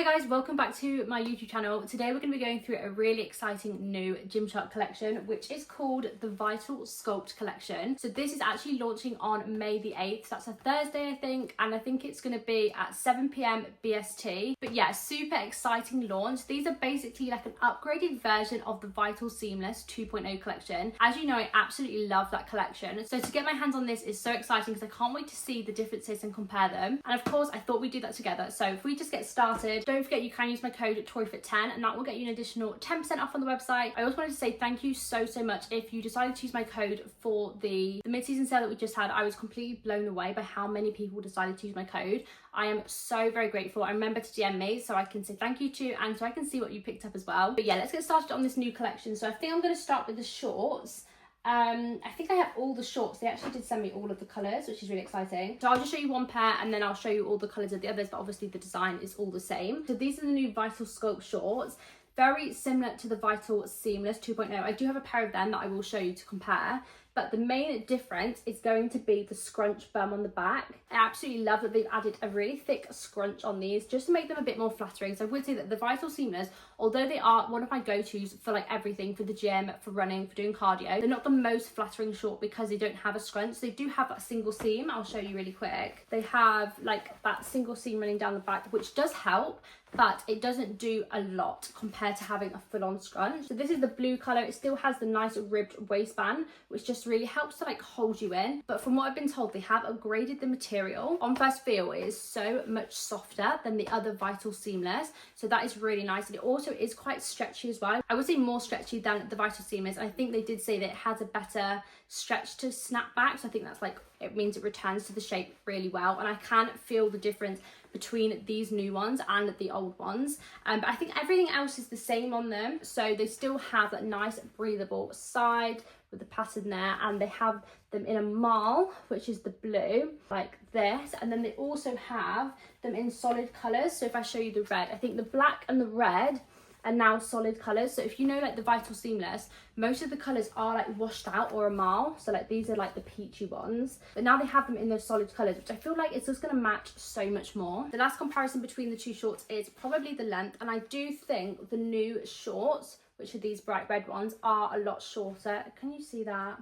Hi guys, welcome back to my YouTube channel. Today we're going to be going through a really exciting new GYMSHARK collection, which is called the Vital Sculpt collection. So this is actually launching on May the 8th. That's a Thursday, I think, and I think it's going to be at 7 p.m. BST. But yeah, super exciting launch. These are basically like an upgraded version of the Vital Seamless 2.0 collection. As you know, I absolutely love that collection. So to get my hands on this is so exciting because I can't wait to see the differences and compare them. And of course, I thought we'd do that together. So if we just get started, don't forget you can use my code TORIFIT10 and that will get you an additional 10% off on the website. I also wanted to say thank you so much if you decided to use my code for the mid-season sale that we just had. I was completely blown away by how many people decided to use my code. I am so very grateful. I remember to DM me so I can say thank you to, and so I can see what you picked up as well. But yeah, let's get started on this new collection. So I think I'm going to start with the shorts. I think I have all the shorts. They actually did send me all of the colours, which is really exciting. So I'll just show you one pair and then I'll show you all the colours of the others, but obviously the design is all the same. So these are the new Vital Sculpt shorts. Very similar to the Vital Seamless 2.0. I do have a pair of them that I will show you to compare. But the main difference is going to be the scrunch bum on the back. I absolutely love that they've added a really thick scrunch on these just to make them a bit more flattering. So I would say that the Vital Seamless, although they are one of my go-tos for like everything, for the gym, for running, for doing cardio, they're not the most flattering short because they don't have a scrunch. They do have that single seam. I'll show you really quick. They have like that single seam running down the back, which does help, but it doesn't do a lot compared to having a full-on scrunch. So this is the blue colour. It still has the nice ribbed waistband, which just really helps to like hold you in. But from what I've been told, they have upgraded the material. On first feel, it is so much softer than the other Vital Seamless. So that is really nice. And it also is quite stretchy as well. I would say more stretchy than the Vital Seamless. I think they did say that it has a better stretch to snap back. So I think that's like, it means it returns to the shape really well. And I can feel the difference between these new ones and the old ones, but I think everything else is the same on them. So they still have that nice breathable side with the pattern there, and they have them in a marl, which is the blue like this, and then they also have them in solid colors. So if I show you the red, I think the black and the red are now solid colors. So if you know like the Vital Seamless, most of the colors are like washed out or a marl. So like these are like the peachy ones, but now they have them in those solid colors, which I feel like it's just going to match so much more. The last comparison between the two shorts is probably the length, and I do think the new shorts, which are these bright red ones, are a lot shorter. Can you see that?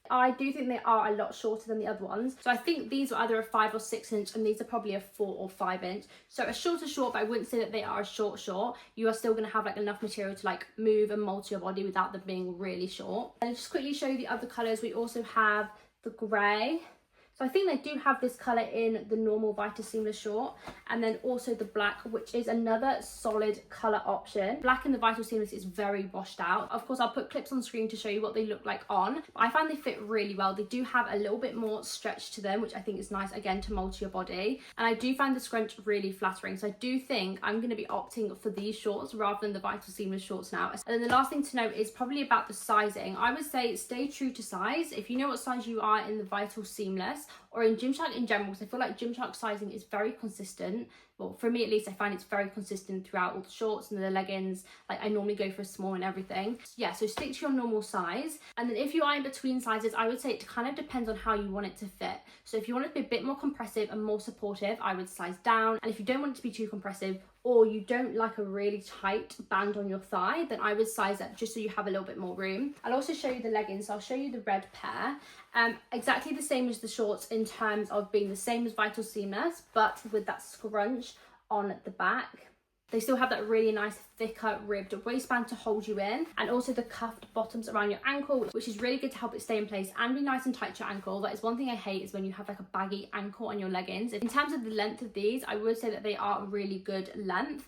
I do think they are a lot shorter than the other ones. So I think these are either a 5 or 6 inch, and these are probably a 4 or 5 inch. So a shorter short, but I wouldn't say that they are a short. You are still going to have like enough material to like move and mold to your body without them being really short. And I'll just quickly show you the other colours. We also have the grey. So I think they do have this colour in the normal Vital Seamless short, and then also the black, which is another solid colour option. Black in the Vital Seamless is very washed out. Of course, I'll put clips on screen to show you what they look like on. But I find they fit really well. They do have a little bit more stretch to them, which I think is nice, again, to mold to your body. And I do find the scrunch really flattering. So I do think I'm going to be opting for these shorts rather than the Vital Seamless shorts now. And then the last thing to note is probably about the sizing. I would say stay true to size. If you know what size you are in the Vital Seamless, or in GYMSHARK in general, because I feel like GYMSHARK sizing is very consistent. Well, for me at least, I find it's very consistent throughout all the shorts and the leggings. Like I normally go for a small and everything. So yeah, so stick to your normal size. And then if you are in between sizes, I would say it kind of depends on how you want it to fit. So if you want it to be a bit more compressive and more supportive, I would size down. And if you don't want it to be too compressive, or you don't like a really tight band on your thigh, then I would size up just so you have a little bit more room. I'll also show you the leggings. So I'll show you the red pair. Exactly the same as the shorts in terms of being the same as Vital Seamless, but with that scrunch on the back. They still have that really nice thicker ribbed waistband to hold you in, and also the cuffed bottoms around your ankle, which is really good to help it stay in place and be nice and tight to your ankle. That is one thing I hate, is when you have like a baggy ankle on your leggings. In terms of the length of these, I would say that they are a really good length.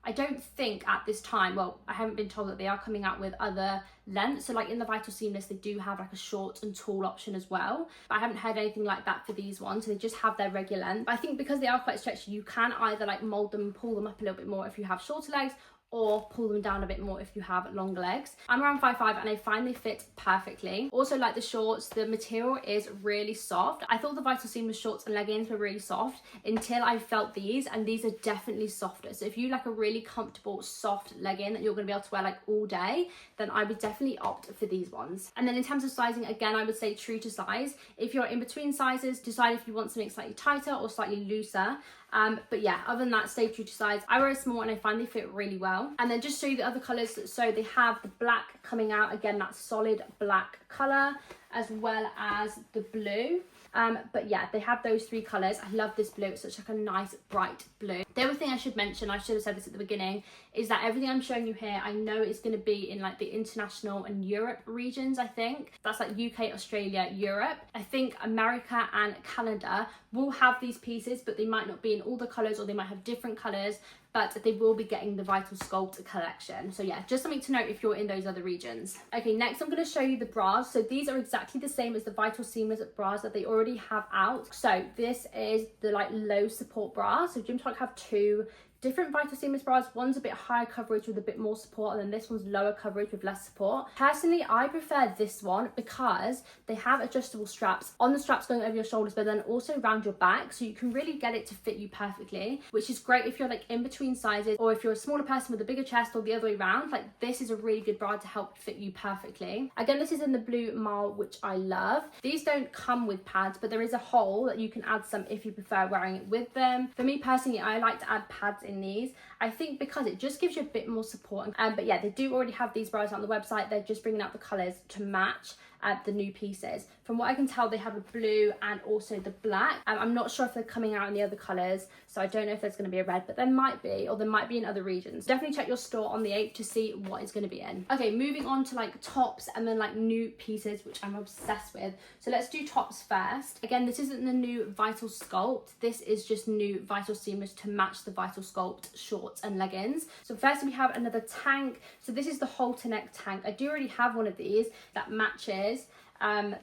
I don't think at this time, well, I haven't been told that they are coming out with other lengths. So like in the Vital Seamless, they do have like a short and tall option as well. But I haven't heard anything like that for these ones. So they just have their regular length. But I think because they are quite stretchy, you can either like mold them and pull them up a little bit more if you have shorter legs, or pull them down a bit more if you have longer legs. I'm around 5'5" and I find they fit perfectly. Also, like the shorts, the material is really soft. I thought the Vital Seamless shorts and leggings were really soft until I felt these, and these are definitely softer. So if you like a really comfortable soft legging that you're going to be able to wear like all day, then I would definitely opt for these ones. And then in terms of sizing, again, I would say true to size. If you're in between sizes, decide if you want something slightly tighter or slightly looser. But yeah, other than that, stay true to size. I wear a small and I find they fit really well. And then just show you the other colours. So they have the black coming out, again, that solid black colour, as well as the blue. But yeah, they have those three colours. I love this blue. It's such like a nice bright blue. The other thing I should mention, I should have said this at the beginning, is that everything I'm showing you here, I know it's going to be in like the international and Europe regions. I think that's like UK, Australia, Europe. I think America and Canada will have these pieces, but they might not be in all the colours, or they might have different colours, but they will be getting the Vital Sculpt collection. So yeah, just something to note if you're in those other regions. Okay, next I'm going to show you the bras. So these are exactly the same as the Vital Seamless bras that they already have out. So this is the like low support bra. So GYMSHARK have two different Vital Seamless bras. One's a bit higher coverage with a bit more support, and then this one's lower coverage with less support. Personally, I prefer this one because they have adjustable straps on the straps going over your shoulders, but then also around your back, so you can really get it to fit you perfectly, which is great if you're like in between sizes, or if you're a smaller person with a bigger chest, or the other way around. Like, this is a really good bra to help fit you perfectly. Again, this is in the blue marl, which I love. These don't come with pads, but there is a hole that you can add some if you prefer wearing it with them. For me personally, I like to add pads in these, I think, because it just gives you a bit more support. But yeah, they do already have these bras on the website. They're just bringing out the colours to match the new pieces. From what I can tell, they have a blue and also the black. I'm not sure if they're coming out in the other colours, so I don't know if there's going to be a red, but there might be, or there might be in other regions. Definitely check your store on the 8th to see what is going to be in. Okay, moving on to like tops and then like new pieces, which I'm obsessed with. So let's do tops first. Again, this isn't the new Vital Sculpt. This is just new Vital Seamless to match the Vital Sculpt shorts and leggings. So first we have another tank. So this is the halter neck tank. I do already have one of these that matches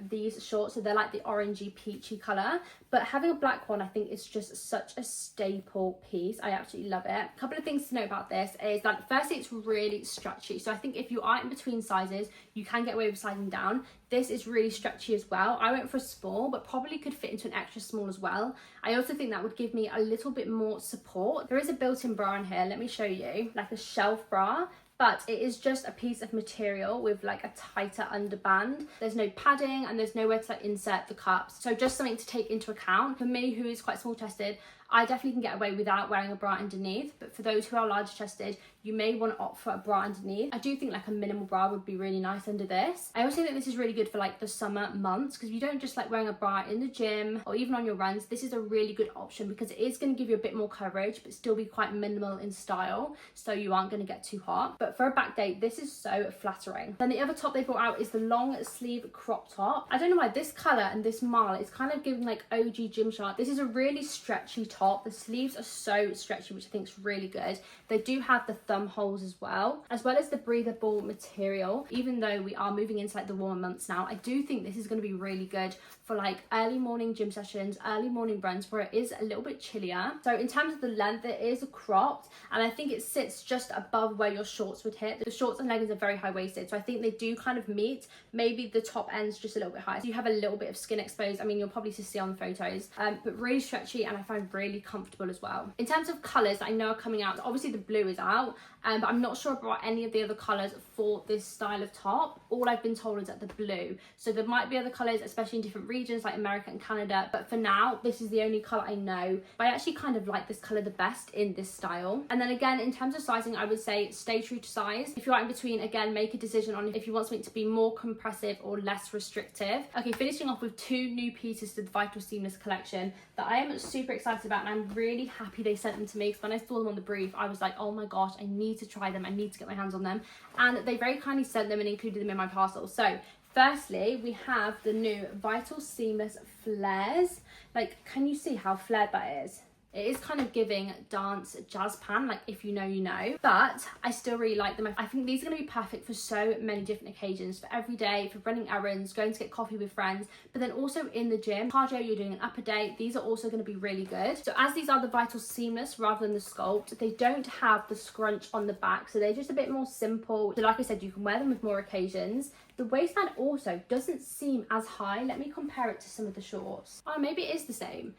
these shorts, so they're like the orangey peachy colour, but having a black one I think is just such a staple piece. I absolutely love it. A couple of things to note about this is that firstly, it's really stretchy, so I think if you are in between sizes you can get away with sizing down. This is really stretchy as well. I went for a small, but probably could fit into an extra small as well. I also think that would give me a little bit more support. There is a built-in bra in here, let me show you, like a shelf bra, but it is just a piece of material with like a tighter underband. There's no padding and there's nowhere to like insert the cups. So just something to take into account. For me, who is quite small chested, I definitely can get away without wearing a bra underneath, but for those who are large chested, you may want to opt for a bra underneath. I do think like a minimal bra would be really nice under this. I also think this is really good for like the summer months, because you don't just like wearing a bra in the gym or even on your runs. This is a really good option because it is going to give you a bit more coverage but still be quite minimal in style, so you aren't going to get too hot. But for a back day, this is so flattering. Then the other top they brought out is the long sleeve crop top. I don't know why this colour and this marl is kind of giving like OG GYMSHARK. This is a really stretchy top. The sleeves are so stretchy, which I think is really good. They do have the thumb holes as well as the breathable material. Even though we are moving into like the warmer months now, I do think this is going to be really good for like early morning gym sessions, early morning runs where it is a little bit chillier. So in terms of the length, it is cropped, and I think it sits just above where your shorts would hit. The shorts and leggings are very high-waisted, so I think they do kind of meet. Maybe the top end's just a little bit higher, so you have a little bit of skin exposed. I mean, you'll probably see on the photos, but really stretchy, and I find really comfortable as well. In terms of colours that I know are coming out, obviously the blue is out, but I'm not sure about any of the other colours for this style of top. All I've been told is that the blue, so there might be other colours, especially in different regions like America and Canada, but for now this is the only colour I know. I actually kind of like this colour the best in this style. And then again, in terms of sizing, I would say stay true to size. If you are in between, again, make a decision on if you want something to be more compressive or less restrictive. Okay, finishing off with two new pieces to the Vital Seamless collection that I am super excited about, and I'm really happy they sent them to me, because when I saw them on the brief I was like, oh my gosh, I need to try them, I need to get my hands on them, and they very kindly sent them and included them in my parcel. So firstly, we have the new Vital Seamless flares. Like, can you see how flared that is? It is kind of giving dance jazz pan, like if you know, you know, but I still really like them. I think these are going to be perfect for so many different occasions, for every day, for running errands, going to get coffee with friends, but then also in the gym, cardio, you're doing an upper day, these are also going to be really good. So as these are the Vital Seamless rather than the Sculpt, they don't have the scrunch on the back, so they're just a bit more simple. So like I said, you can wear them with more occasions. The waistband also doesn't seem as high. Let me compare it to some of the shorts. Oh, maybe it is the same.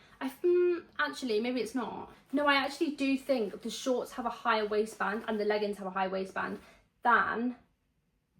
Actually, maybe it's not. No, I actually do think the shorts have a higher waistband and the leggings have a high waistband than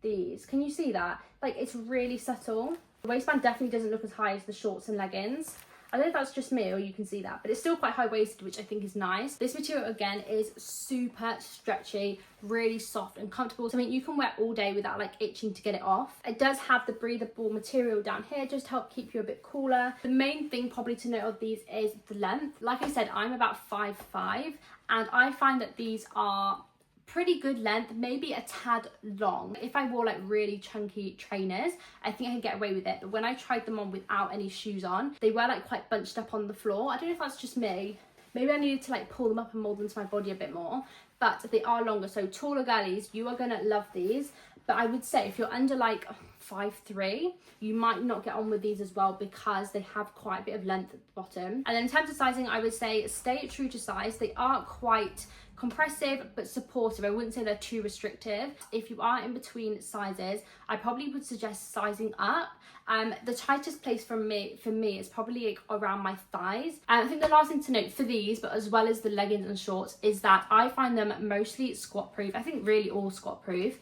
these. Can you see that? Like, it's really subtle. The waistband definitely doesn't look as high as the shorts and leggings. I don't know if that's just me or you can see that, but it's still quite high-waisted, which I think is nice. This material again is super stretchy, really soft and comfortable. So I mean, you can wear all day without like itching to get it off. It does have the breathable material down here just to help keep you a bit cooler. The main thing probably to note of these is the length. Like I said, I'm about 5'5", and I find that these are pretty good length, maybe a tad long. If I wore like really chunky trainers, I think I could get away with it, but when I tried them on without any shoes on, they were like quite bunched up on the floor. I don't know if that's just me. Maybe I needed to like pull them up and mold them to my body a bit more, but they are longer. So taller girlies, you are gonna love these. But I would say if you're under like 5'3", you might not get on with these as well because they have quite a bit of length at the bottom. And then in terms of sizing, I would say stay true to size. They are quite compressive but supportive. I wouldn't say they're too restrictive. If you are in between sizes, I probably would suggest sizing up. The tightest place for me is probably like around my thighs. And I think the last thing to note for these, but as well as the leggings and shorts, is that I find them mostly squat proof. I think really all squat proof.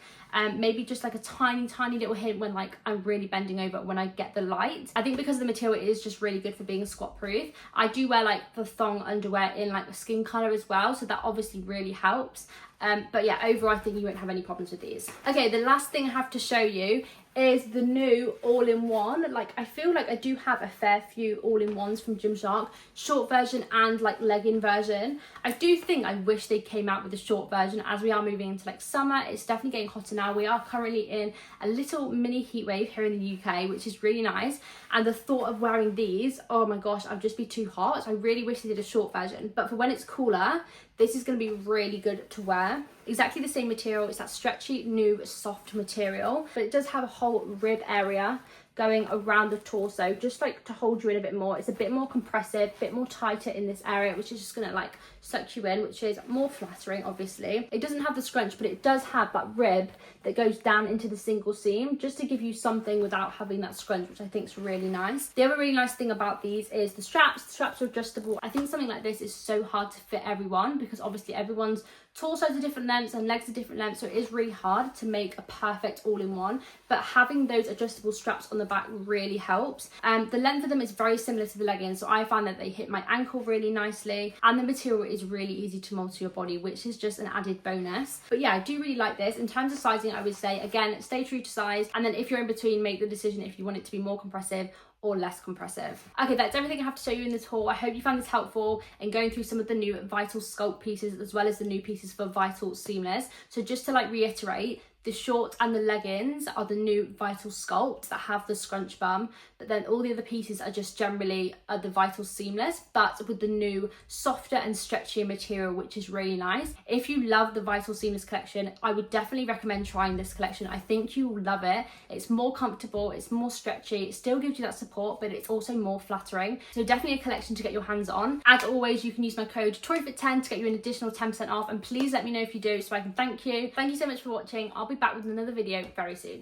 Maybe just like a tiny little hint when like I'm really bending over when I get the light. I think because the material is just really good for being squat proof. I do wear like the thong underwear in like a skin color as well, so that obviously really helps. But yeah, overall I think you won't have any problems with these. Okay, the last thing I have to show you is the new all-in-one. Like, I feel like I do have a fair few all-in-ones from GYMSHARK, short version and like legging version. I do think I wish they came out with the short version as we are moving into like summer. It's definitely getting hotter now. We are currently in a little mini heat wave here in the UK, which is really nice. And the thought of wearing these, oh my gosh, I'd just be too hot. So I really wish they did a short version, but for when it's cooler, this is going to be really good to wear. Exactly the same material. It's that stretchy, new, soft material, but it does have a whole rib area going around the torso, just like to hold you in a bit more. It's a bit more compressive, a bit more tighter in this area, which is just gonna like suck you in, which is more flattering, obviously. It doesn't have the scrunch, but it does have that rib that goes down into the single seam, just to give you something without having that scrunch, which I think is really nice. The other really nice thing about these is the straps. The straps are adjustable. I think something like this is so hard to fit everyone because obviously everyone's torsos are different lengths and legs are different lengths, so it is really hard to make a perfect all-in-one, but having those adjustable straps on the back really helps. The length of them is very similar to the leggings, so I find that they hit my ankle really nicely, and the material is really easy to mold to your body, which is just an added bonus. But yeah, I do really like this. In terms of sizing, I would say, again, stay true to size, and then if you're in between, make the decision if you want it to be more compressive or less compressive. Okay, that's everything I have to show you in this haul. I hope you found this helpful in going through some of the new Vital Sculpt pieces as well as the new pieces for Vital Seamless. So just to like reiterate, the short and the leggings are the new Vital Sculpt that have the scrunch bum, but then all the other pieces are just generally the Vital Seamless, but with the new softer and stretchier material, which is really nice. If you love the Vital Seamless collection, I would definitely recommend trying this collection. I think you will love it. It's more comfortable, it's more stretchy, it still gives you that support, but it's also more flattering. So definitely a collection to get your hands on. As always, you can use my code TORIFIT10 to get you an additional 10% off, and please let me know if you do so I can thank you. Thank you so much for watching. I'll be back with another video very soon.